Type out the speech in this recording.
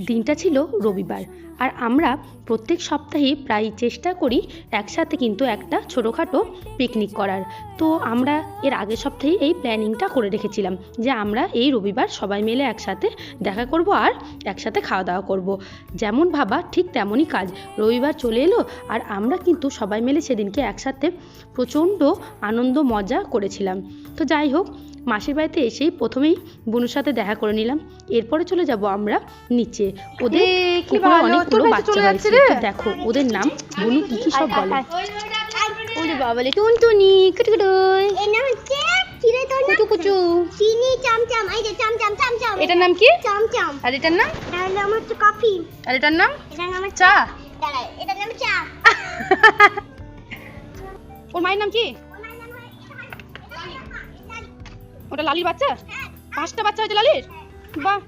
দিনটা ছিল রবিবার, আর আমরা প্রত্যেক সপ্তাহেই প্রায় চেষ্টা করি একসাথে কিন্তু একটা ছোটোখাটো পিকনিক করার। তো আমরা এর আগের সপ্তাহেই এই প্ল্যানিংটা করে রেখেছিলাম যে আমরা এই রবিবার সবাই মিলে একসাথে দেখা করব আর একসাথে খাওয়া দাওয়া করব। যেমন ভাবা ঠিক তেমনই কাজ, রবিবার চলে এলো আর আমরা কিন্তু সবাই মিলে সেদিনকে একসাথে প্রচণ্ড আনন্দ মজা করেছিলাম। তো যাই হোক, মাসির বাড়িতে এসেই প্রথমেই বুনুর সাথে দেখা করে নিলাম, এরপরে চলে যাব আমরা নিচে। ওদের পুকুরে অনেকগুলো বাচ্চা হয়েছে, তো দেখো ওদের নাম বুনু কি কি সব বলে। ওরে বাবালে টুনটুনি কুটুকুটু, এর নাম হচ্ছে চিড়ে তোর নাম কুচু চিনি চামচাম। এই যে চামচাম চামচাম, এটার নাম কি? চামচাম। আর এটার নাম? এটার নাম হচ্ছে কফি। আর এটার নাম? এটার নাম হচ্ছে চা। দাঁড়াও, এটার নাম চা। ওর মায়ের নাম কি? ওটা লালির বাচ্চা? 5টা বাচ্চা হয়েছে লালির? বাহ।